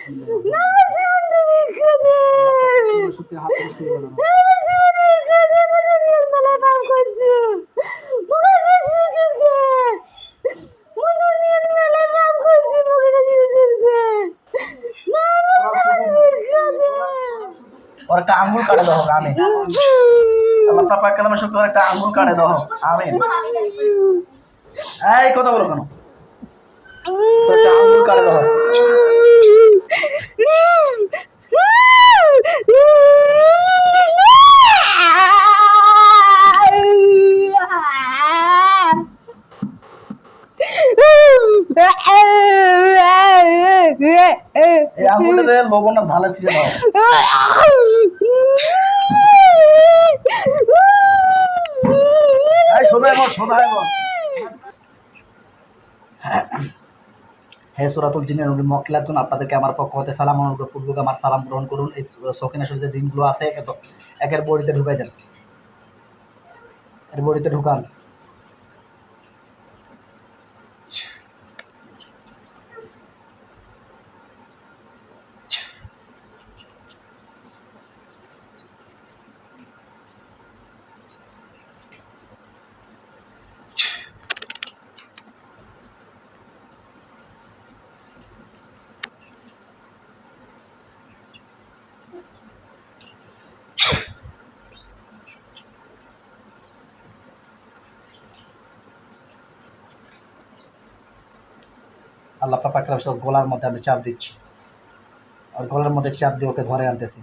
और একটা আঙ্গুল কাটে দাও আমি আল্লাহ পাক কালামে সত্য একটা আঙ্গুল কাটে দাও আমিন এই কথা বলো কেন একটা আঙ্গুল কাটে দাও এই আঙ্গুলটাতে লবণ আর ঝালে ছিঁড়ে দাও হে সূরাতুল জিনের নবী মুওয়াক্কিলাতুন আপনাদেরকে আমার পক্ষ হতে সালাম অনুগ্রহপূর্বক আমার সালাম গ্রহণ করুন। এই সকিনা শরীফে যে জিনগুলো আছে একের বডিতে ঢুকাই দেন, এর বডিতে ঢুকান। আল্লাহ পাক সব গলার মধ্যে আমি চাপ দিচ্ছি, আর গলার মধ্যে চাপ দিয়ে ওকে ধরে আনতেছি।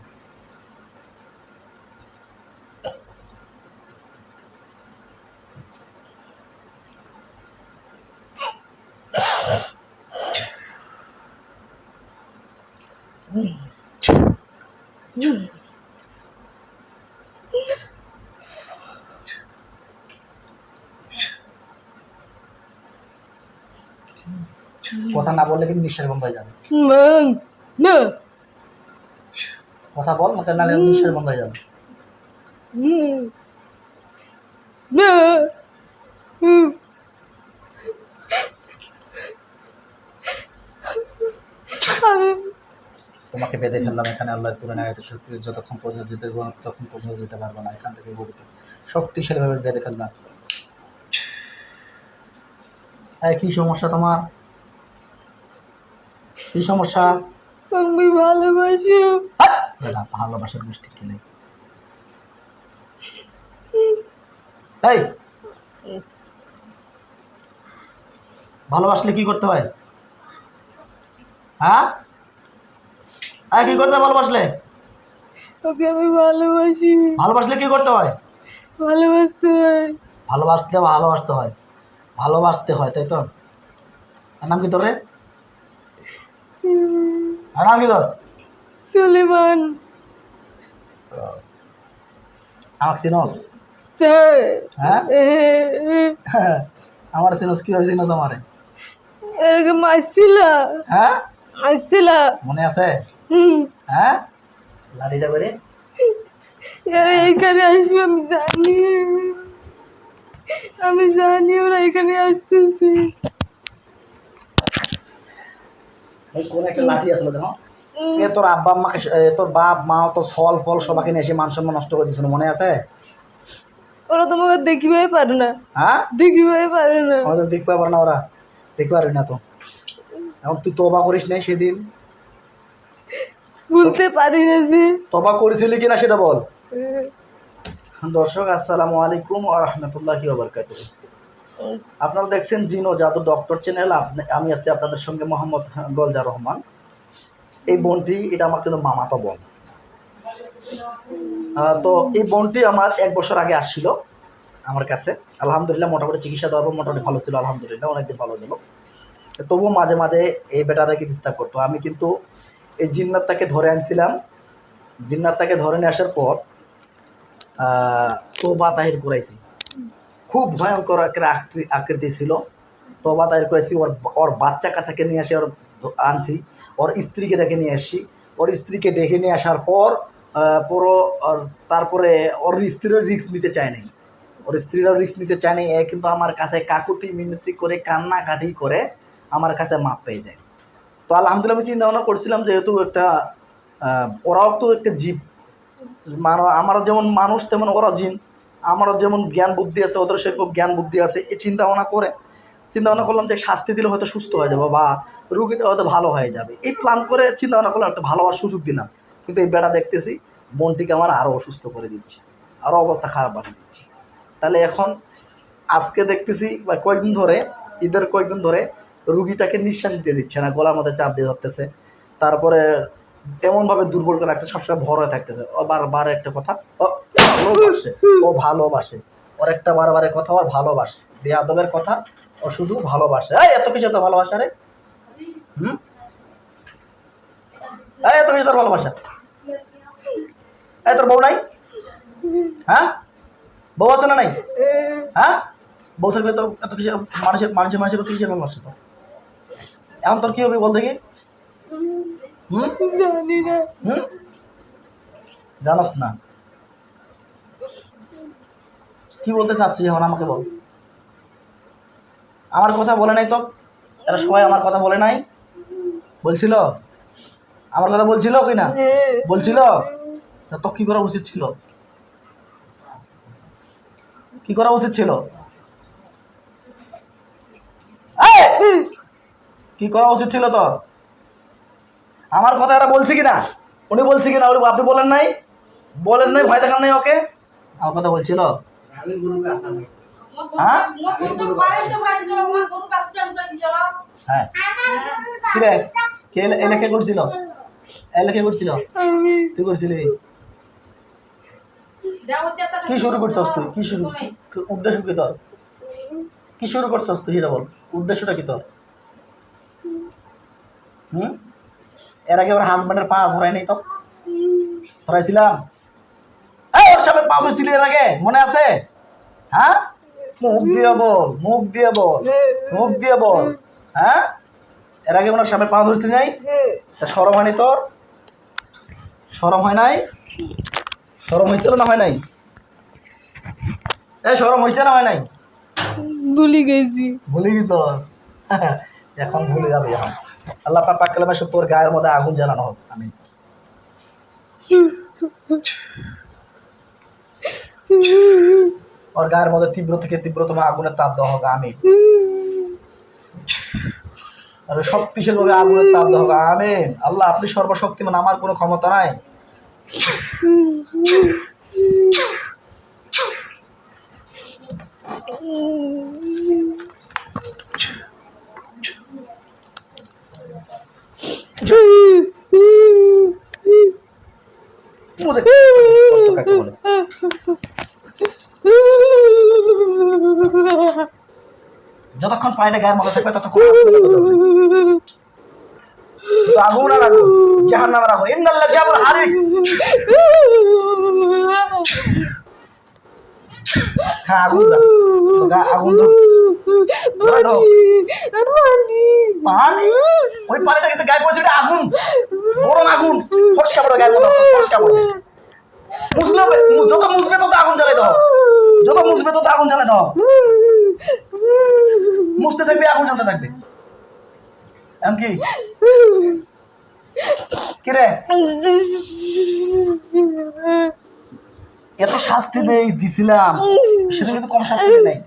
কথা না বললে কিন্তু নিঃশ্বাস বন্ধ হয়ে যাবে। কথা বল, মতো নাহলে নিঃশ্বাস বন্ধ হয়ে যাবে। তোমাকে বেঁধে ফেললাম এখানে আল্লাহর কোরআন আয়াতে শক্তি যতক্ষণ পর্যন্ত যেতে ততক্ষণ পর্যন্ত যেতে পারবে না। এখান থেকে বলিতে শক্তিশালীভাবে বেঁধে ফেললাম। কি সমস্যা তোমার? কি সমস্যা? আমি ভালোবাসি। ভালোবাসার গোষ্ঠী খেলে এই ভালোবাসলে কি করতে হয়? হ্যাঁ কি করতে হয় ভালোবাসলে? ওকে আমি ভালোবাসি। ভালোবাসলে কি করতে হয়? ভালোবাসতে হয়। ভালোবাসতে হয়, ভালোবাসতে হয়, তাই তো? আর নাম কি তোর রে? আর নাম কি তোর? সুলেমান। আমাকে চিনোস? হ্যাঁ আমার চিনোস? কি হয়েছে চিনোস আমারে? এরকম আসছিল। হ্যাঁ আসছিল, মনে আছে? হ্যাঁ লাঠিটা করে এইখানে আসবে আমি জানি ওরা এখানে আসতেছে। কোন একটা লাঠি আসলো দেখো, তোর আব্বা আম্মাকে, তোর বাপ মা, তোর ফল ফল সবাইকে নিয়ে এসে মান সম্মান নষ্ট করে দিয়েছিল, মনে আছে? ওরা তোমাকে দেখিবাই পারে না। হ্যাঁ দেখিবাই পারে না। আমাদের দেখতে পারে না, ওরা দেখতে পারবি না তো। এখন তুই তবা করিস নাই সেদিন? বলতে পারি না যে তবা করেছিলি কিনা সেটা বল। দর্শক আসসালামু আলাইকুম ওয়া রাহমাতুল্লাহি ওয়া বারাকাতুহু। আপনারা দেখছেন জিন ও জাদু ডক্টর চ্যানেল। আমি আছি আপনাদের সঙ্গে মোহাম্মদ গোলজার রহমান। এই বোনটি, এটা আমার কিন্তু মামাতো বোন। তো এই বোনটি আমার 1 বছর আগে আসছিল আমার কাছে। আলহামদুলিল্লাহ মোটামুটি চিকিৎসা দেওয়ার পর মোটামুটি ভালো ছিল, আলহামদুলিল্লাহ অনেকদিন ভালো ছিল। তবুও মাঝে মাঝে এই বেটাটাকে ডিস্টার্ব করতো। আমি কিন্তু এই জিন্নাতটাকে ধরে আনছিলাম। জিন্নাতটাকে ধরে নিয়ে আসার পর তোবা তাহির করাইছি। খুব ভয়ঙ্কর আকৃতি ছিল। তোবা তাহির করেছি। ওর বাচ্চা কাচ্চাকে নিয়ে আসি, ওর আনছি। ওর স্ত্রীকে ডেকে নিয়ে আসছি। ওর স্ত্রীকে ডেকে নিয়ে আসার পর তারপরে ওর স্ত্রীরও রিস্ক নিতে চায়নি। ওর স্ত্রীরাও রিস্ক নিতে চায়নি। কিন্তু আমার কাছে কাকুতি মিনতি করে কান্নাকাটি করে আমার কাছে মাপ পেয়ে যায়। তো আলহামদুলিল্লাহ আমি চিন্তা ভাবনা করছিলাম যেহেতু একটা ওরাও তো একটা জীব, আমারও যেমন মানুষ তেমন ওরাও জিন, আমারও যেমন জ্ঞান বুদ্ধি আছে ওদের সেরকম জ্ঞান বুদ্ধি আছে। এই চিন্তা ভাবনা করলাম যে শাস্তি দিলে হয়তো সুস্থ হয়ে যাবে বা রুগীটা হয়তো ভালো হয়ে যাবে। এই প্ল্যান করে চিন্তা ভাবনা করলাম, একটা ভালো হওয়ার সুযোগ দিলাম। কিন্তু এই বেড়া দেখতেছি মনটিকে আমার আরও অসুস্থ করে দিচ্ছে, আরও অবস্থা খারাপ বানিয়ে দিচ্ছে। তাহলে এখন আজকে দেখতেছি বা কয়েকদিন ধরে, ঈদের কয়েকদিন ধরে রুগীটাকে নিঃশ্বাস দিতে দিচ্ছে না, গলার মধ্যে চাপ দিয়ে ধরতেছে, তারপরে এমনভাবে দুর্বল করে রাখতে, সবসময় ভর হয়ে থাকতেছে। ও বারবার একটা কথা, ও ভালোবাসে, ওর একটা বারবারে কথা ওর ভালোবাসে, বেয়াদবের কথা ও শুধু ভালোবাসে। এই এত কিছু, এত ভালোবাসা রে, এই এত কিছু তোর ভালোবাসা। এই তোর বউ নাই? হ্যাঁ, বউ আছে না নাই? হ্যাঁ, বউ থাকলে তো এত কিছু মানুষের এত কিছু ভালোবাসে তো। এখন তোর কি হবে বল দেখি? জানি না। জানাস না? কি বলতে চাচ্ছিস এখন আমাকে বল। আমার কথা বলে নাই তো? এরা সবাই আমার কথা বলে নাই? বলছিল আমার কথা, বলছিল কি না? বলছিল। তো কি করা উচিত ছিল? কি করা উচিত ছিল? কি করা উচিত ছিল তোর? আমার কথা এরা বলছে কিনা? উনি বলছে কিনা? আপনি বলেন নাই? বলেন নাই, ভয় দেখান নাই ওকে? আমার কথা বলছিল? হ্যাঁ, হ্যাঁ। কিরে, কে এলাকা করছিল? এলাকা করছিল? তুই করছিলি? কি শুরু করছস তুই? কি শুরু, উদ্দেশ্য কি তোর? কি শুরু করছস তুই সেটা বল, উদ্দেশ্যটা কি তোর? এর আগে ওর হাজব্যান্ডের পা ধরাই নাই তো? ধরাইছিলাম? ওর সামনে পা ধরছিলি এর আগে, মনে আছে? হ্যাঁ, মুখ দিয়ে বল, মুখ দিয়ে বল, মুখ দিয়ে বল। হ্যাঁ, এর আগে ওনার সামনে পা ধরছিলি নাই? শরম হয়নি তোর? শরম হয় নাই? শরম হয়েছিল না হয় নাই? শরম হয়েছে না হয় নাই? ভুলে গেছি। ভুলে গেছ? এখন ভুলে যাবে। এখন আল্লাহ পাক কালামে সব তোর গায়ের মধ্যে আগুন জ্বালানো হোক। আমি ওর গায়ের মধ্যে তীব্র থেকে তীব্রতম আগুনের তাপ দেওয়া হোক। আমি আর শক্তিশালী ভাবে আগুনের তাপ দেওয়া হোক। আমিন। আল্লাহ আপনি সর্বশক্তিমান, আমার কোনো ক্ষমতা নাই। যতক্ষণ পানিটা গায়ের মধ্যে থাকবে ততক্ষণ আগুন আর আগুন, জাহান্নামের আগুন। ইন্নাল্লাহ জাবর হারিক। হ্যাঁ, আগুন দাও, আগুন দাও। পানি, ওই পানিটা কিন্তু গায়ে পড়ছে, আগুন, গরম আগুন, ফসকা পড়বে গায়ের মধ্যে, ফসকা পড়বে। মুছলে যত মুছবে তত আগুন জ্বালাই দাও, যত মুছবে তত আগুন জ্বালাই দাও। মুছতে থাকবে, আগুন জ্বালতে থাকবে। এমন কি রে, এত শাস্তি দিছিলাম, সেটা কিন্তু কম শাস্তি নাই।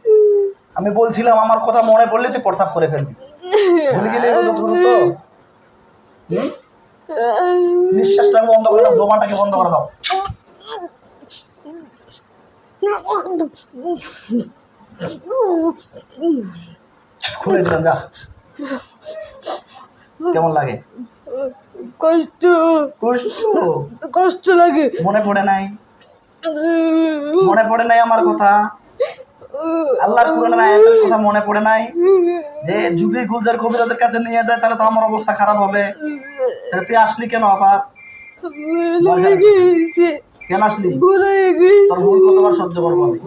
আমি বলছিলাম আমার কথা মনে পড়লে তুই প্রস্রাব করে ফেলবি, ভুলে গেলে দ্রুত। নিঃশ্বাসটাকে বন্ধ করে দাও, জমাটাকে বন্ধ করে দাও। খুলে দিলাম, যা। কেমন লাগে? কষ্ট, কষ্ট, কষ্ট লাগে। মনে পড়ে নাই? মনে পড়ে নাই আমার কথা? আল্লাহর কোরআনের আয়াতের কথা মনে পড়ে নাই? যে যদি গুলজার কবিরাজের কাছে নিয়ে যায় তাহলে তো আমার অবস্থা খারাপ হবে। তাহলে তুই আসলি কেন আবার? কেন আসলি? তোর ভুল কতবার সহ্য করবো আমি?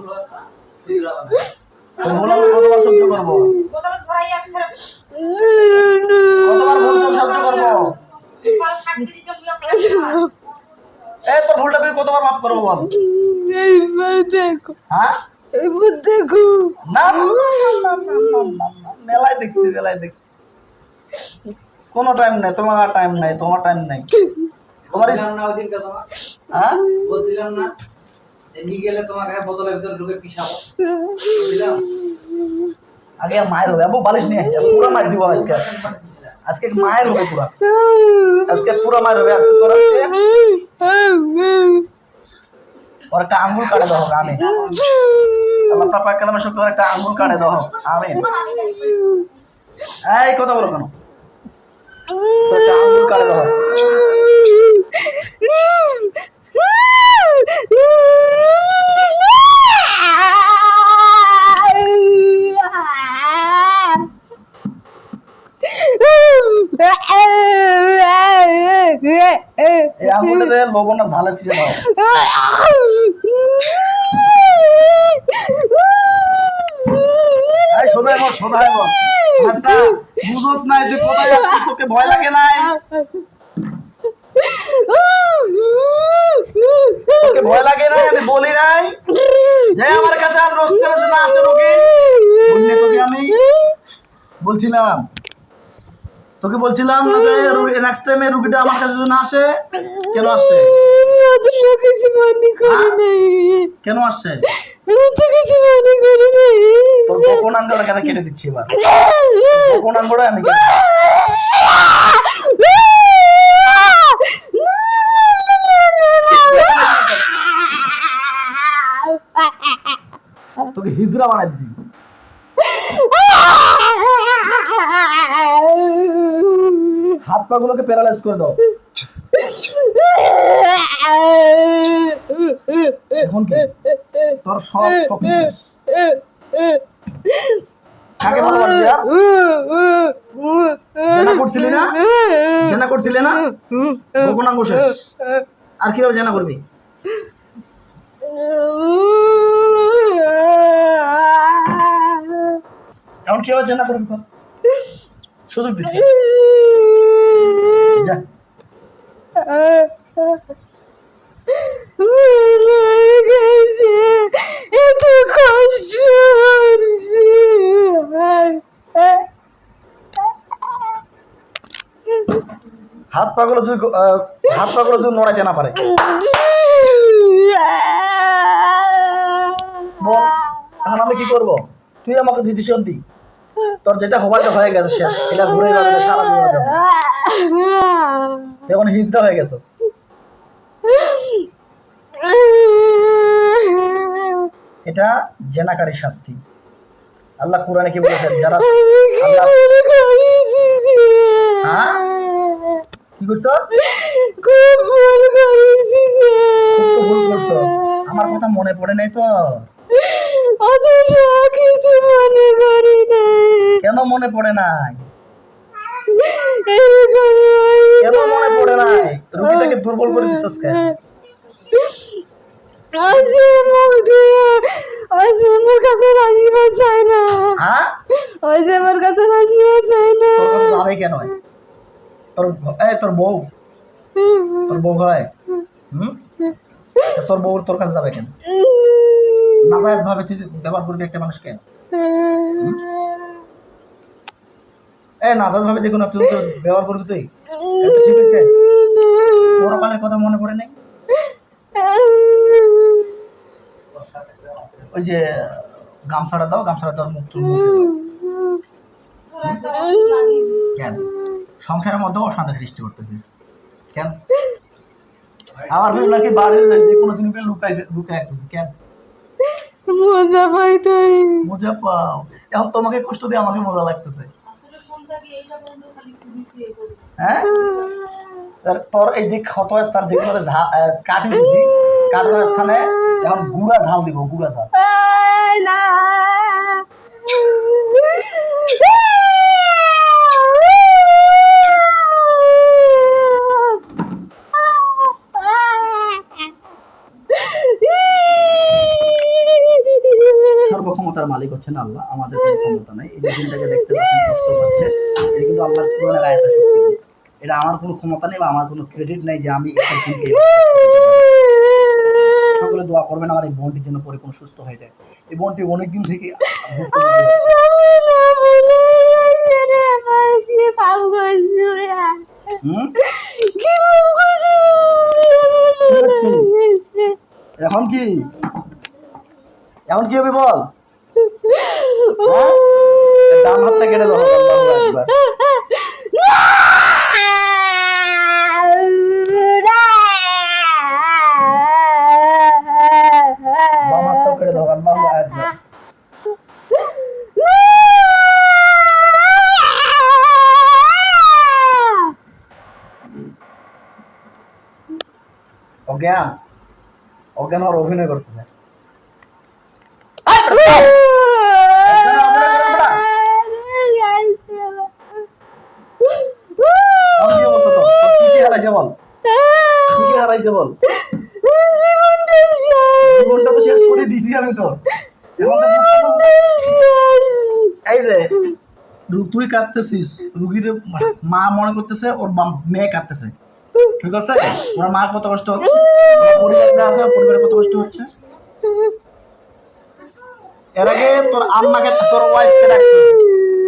তোর ভুল আমি কতবার সহ্য করবো? কতবার ভুল সহ্য করবো? তোর ভুলটা তুই কতবার মাফ করবো বল? এইবার দেখো। হ্যাঁ, এইবার দেখো। না, মেলায় দেখছি, মেলায় দেখছি। কোনো টাইম নাই, তোমার টাইম নাই, তোমার টাইম নাই। তোমার বলছিলাম না ওদিনকে তোমার, হ্যাঁ বলছিলাম না যে নিয়ে গেলে তোমাকে বোতলের ভিতরে ঢুকে পিসাবো, বলছিলাম। আগে আর মায়ের হবে, আবু বালিশ নিয়ে আয়, পুরো মার দিব আজকে। আজকে মায়ের হবে পুরা, আজকে পুরো মায়ের হবে। আজকে তোর ওর একটা আঙ্গুল কাটে দাও হোক, আমি আল্লাহ পাক কালামের শক্তি ওর একটা আঙ্গুল কাটে দাও হোক, আমি এই কথা বলো কেন? তোর একটা আঙ্গুল কাটে দাও হোক। এই আঙ্গুলটাতে লবণ আর ঝালে ছিঁড়ে দাও। এই সোজা বল, সোজা বল। হাতটা বুঝোস নাই যে কোথায় আসছিস, তোকে ভয় লাগে নাই? তোকে ভয় লাগে নাই? আমি বলি নাই যে আমার কাছে আর রোজ না আসে রোগী? বললে তোকে আমি বলছিলাম, তোকে বলছিলাম না যে নেক্সট টাইমে রুগীটা আমার কাছে না আসে? কেন আসছে? কেন আসছে? তোর গোপন আঙ্গুলটা কেন কেটে দিচ্ছি এবার? গোপন আঙ্গুলটা আমি কেটে দিচ্ছি। তোকে হিজড়া বানাই দিছি। হাত পা গুলোকে প্যারালাইজ করে দাও। এখন কি তোর সব সব শেষ? কাকে ভালোবাসবি আর? জেনা করছিলি না? জেনা করছিলি না? গোপন আঙ্গুল শেষ। আর কিভাবে জেনা করবি? এখন কিভাবে জেনা করবি? সুযোগ দিচ্ছি, যা। এত কষ্ট হচ্ছে। হাত পাগুলো যদি নড়াইতে না পারে, বল এখন আমি কি করবো? তুই আমাকে ডিসিশন দি। তোর যেটা হবার হয়ে গেছে, শেষ। এটা ঘুরে যাবে, এটা সারা জীবন যাবে। তুই এখন হিজড়া হয়ে গেছিস। এটা জেনাকারীর শাস্তি। আল্লাহ কোরআনে কি বলেছেন? যারা হ্যাঁ কি করছস? খুব তো ভুল করছস। আমার কথা মনে পড়ে নাই তো? কিছু মনে করি নাই। কেন মনে পড়ে নাই? কেন মনে পড়ে নাই? রুগীটাকে দুর্বল করে দিছস কেন? আমার কাছে রাজিবা চাই না। হ্যাঁ ওই যে আমার কাছে রাজিবা চাই না। তোর কাছে যাবে কেন? তোর বউ হয়? তোর বউ তোর কাছে যাবে কেন? নাজায়েজ ভাবে তুই ব্যবহার করবি একটা মানুষকে? নাজায়েজ ভাবে যে কোনো তুই ব্যবহার করবি তুই? এত শিখেছে পরকালের কথা মনে পড়ে নাই? ওই যে গামছাটা দাও, গামছাটা তোর মুখ মুছে দাও। কেন সংসারের মধ্যে অশান্তি সৃষ্টি করতেছিস কেন? আমার ভাই নাকি বাড়ির যে কোনো জিনিস লুকাই রাখতেছিস কেন? মজা পাই তাই। মজা পাও? এখন তোমাকে কষ্ট দিয়ে আমাকে মজা লাগতেছে। হ্যাঁ তোর এই যে ক্ষত স্থান যেগুলো কাটি দিছি, কাটার স্থানে এখন গুঁড়া ঝাল দিব, গুঁড়া ঝাল। সর্বক্ষমতার মালিক হচ্ছেন আল্লাহ, আমাদের কোনো ক্ষমতা নাই। এই যে দিনটাকে দেখতে পাচ্ছেন, কষ্ট পাচ্ছে, এটা কিন্তু আল্লাহর কোরআনের আয়াতের শক্তি। এটা আমার কোনো ক্ষমতা নেই বা আমার কোনো ক্রেডিট নাই যে আমি সকলে দোয়া করবেন আমার এই বোনটির জন্য পরিপূর্ণ সুস্থ হয়ে যায়। এই বোনটি অনেকদিন থেকে ভুক্তভোগী হচ্ছে। হুম কি বলছি হচ্ছে? এখন কি হবে বল? হ্যাঁ? ডান হাতটা কেটে দাও, আল্লাহু আকবার। বাম হাতটাও কেটে দাও, আল্লাহু আকবার। অজ্ঞান আর অভিনয় করতেছে। কি অবস্থা তোর? কি হারাইছে বল? কি হারাইছে বল? জীবনটা তো শেষ করে দিছি আমি তোর। এই রে, তুই কাঁদতেছিস, রুগীর মা মনে করতেছে ওর মেয়ে কাঁদতেছে, ঠিক আছে? ওনার মার কত কষ্ট হচ্ছে, পরিবার যা আছে পরিবারের কত কষ্ট হচ্ছে। এর আগে তোর আম্মাকে, তোর ওয়াইফকে ডাকছি,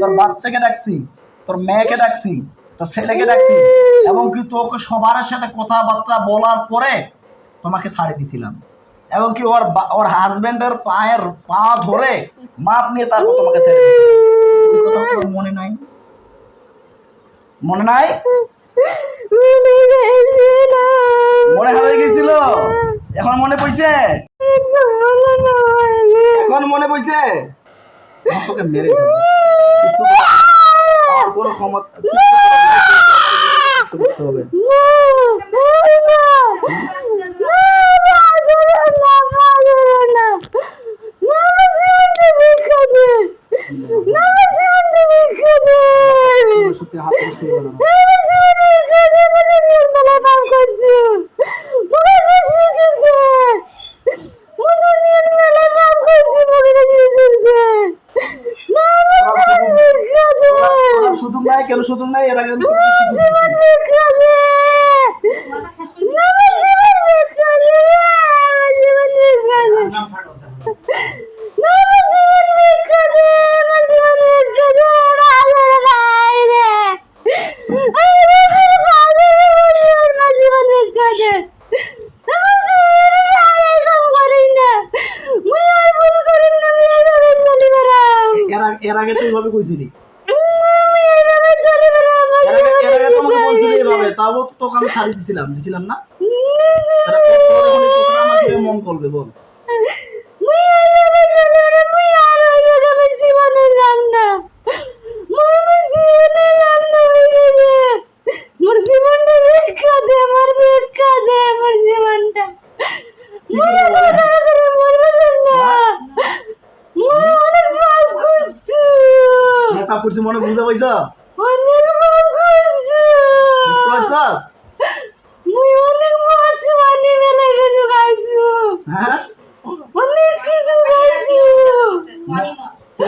তোর বাচ্চাকে ডাকছি, তোর মেয়েকে ডাকছি, তোর ছেলেকে ডাকছি, এবং কি তোকে সবার সাথে কথাবার্তা বলার পরে তোমাকে ছাড়ে দিছিলাম, এবং কি ওর হাজবেন্ডের পায়ের পা ধরে মাপ নিয়ে তারপর তোমাকে ছেড়ে দিয়েছিলাম। ওই কথা তোর মনে নাই? মনে নাই? মনে হারিয়ে গেছিল, এখন মনে পড়ছে? এখন মনে পড়ছে? তোকে মেরে ফেলবো। আর কোনো ক্ষমতা করতে হবে। সত্যি হাত ধরে শুয়ে গেল না। সুযোগ নাই, কেন সুযোগ নাই? এর আগে নাম ফাটো এর আগে তুই ভাবে কইছিলি, এর আগে তোমাকে বলছিলি এভাবে, তাও তো তোকে আমি ছাড়ি দিছিলাম না? তাহলে তোর এখন এই কথাটা আমার দিকে মন করবে বল? করছি মনে বুঝতে পারছ? বুঝতে পারছস? হ্যাঁ,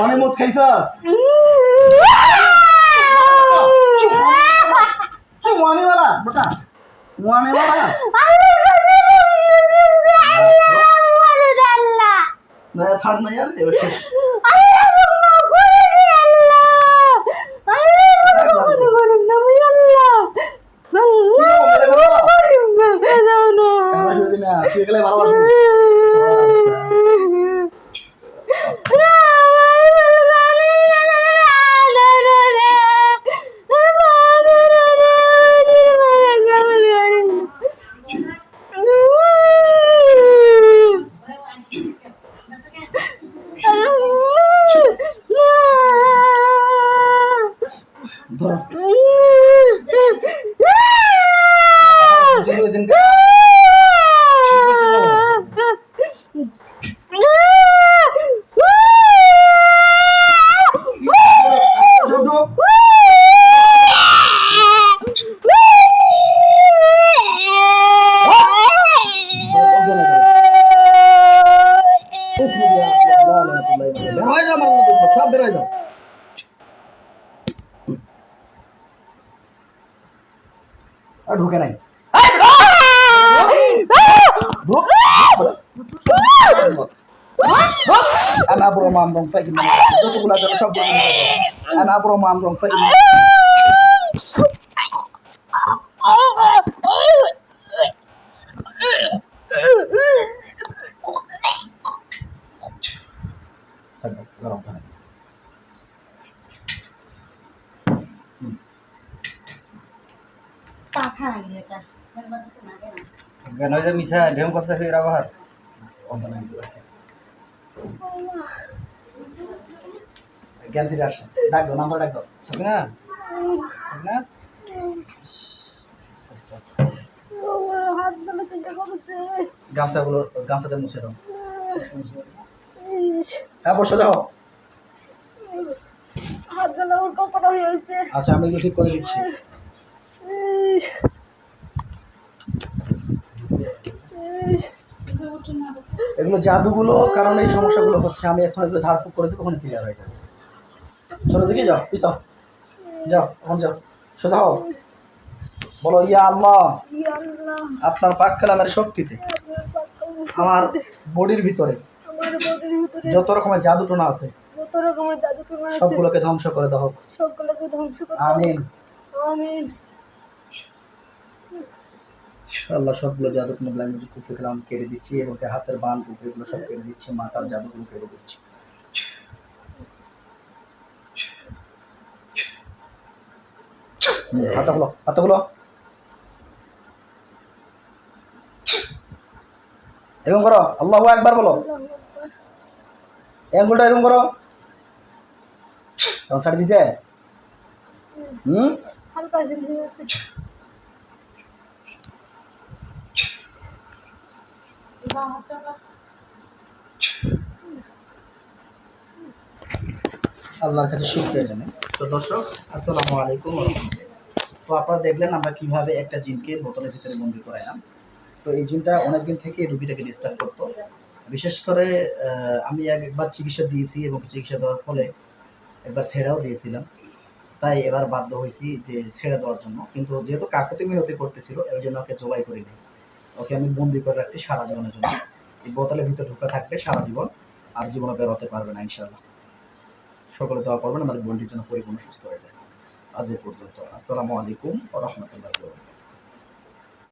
অনেক মদ খাইছস? চুমানি মারাস বেটা, চুমানি মারাস। নয়া ছাড় না यार, এবার শেষ। তুই গেলে ভালোবাসবো। সব বের হয়ে যাও। আর ঢুকে নাই। Ana bro mam dong fake ni. Itu pula ada shop. Ana bro mam dong fake ni. মাথা লাগিয়ে এটা কেন যে মিছা ঢেম করছে ফির আবার জ্ঞান ফিরে আসে। ডাক দাও, নাম্বার ডাক দাও। ঠিক না ঠিক না হাত গুলো চিন্তা করছে গামছাগুলো গামছাতে মুছে দাও। হ্যাঁ, বসে যাও। হাত গুলো কপড় হয়ে গেছে আচ্ছা, আমি এগুলো ঠিক করে দিচ্ছি। এগুলো জাদুগুলো কারণ এই সমস্যাগুলো হচ্ছে। আমি এখন এগুলো ঝাড়ফুঁক করে দেবো, ওখানে ক্লিয়ার হয়ে যাবে। চলো দেখি, যাও পিছাও, যাও এখন যাও, সোজা হও। বলো, ইয়া আল্লাহ, আপনার পাক কালামের শক্তিতে আমার বডির ভিতরে আমার বডির ভিতরে যত রকমের জাদু টোনা আছে যত রকমের জাদু টোনা আছে সবগুলোকে ধ্বংস করে দাও। সবগুলোকে ধ্বংস করে দাও। আমিন। আমিন। আল্লাহ, সবগুলো জাদু টোনা ব্ল্যাঙ্গুয়েজ কুফরি কালাম কেটে দিচ্ছি এবং হাতের বান কুফরিগুলো সব কেটে দিচ্ছি, মাথার জাদুগুলো কেটে দিচ্ছি। হাতগুলো হাতগুলো এরকম করো, আল্লাহু আকবার বলো। আঙ্গুলটা এরকম করো। তখন ছাড় দিছে। হালকা ঝিমঝিম আছে। আল্লাহর কাছে শুকরিয়া জানাই। তো দর্শক, আসসালামু আলাইকুম ওয়া রাহমাতুল্লাহ। তো আপনারা দেখলেন আমরা কিভাবে একটা জিনকে বোতলের ভিতরে বন্দি করাইলাম। তো এই জিনটা অনেকদিন থেকে রুগীটাকে ডিস্টার্ব করতো। বিশেষ করে আমি একবার চিকিৎসা দিয়েছি এবং চিকিৎসা দেওয়ার ফলে একবার ছেড়েও দিয়েছিলাম। তাই এবার বাধ্য হয়েছি যে ছেড়ে দেওয়ার জন্য। কিন্তু যেহেতু কাকুতি মিনতি করতেছিল, এই জন্য ওকে জবাই করিনি। ওকে আমি বন্দি করে রাখছি সারা জীবনের জন্য। এই বোতলের ভিতরে ঢুকে থাকবে সারা জীবন, আর জীবনে বেরোতে পারবে না ইনশাআল্লাহ। সকলে দোয়া করবেন আমার বোনটির জন্য পরিপূর্ণ সুস্থ হয়ে যায়। আজ এ পর্যন্ত। আসসালামু আলাইকুম ওয়া রাহমাতুল্লাহি ওয়া বারাকাতুহু।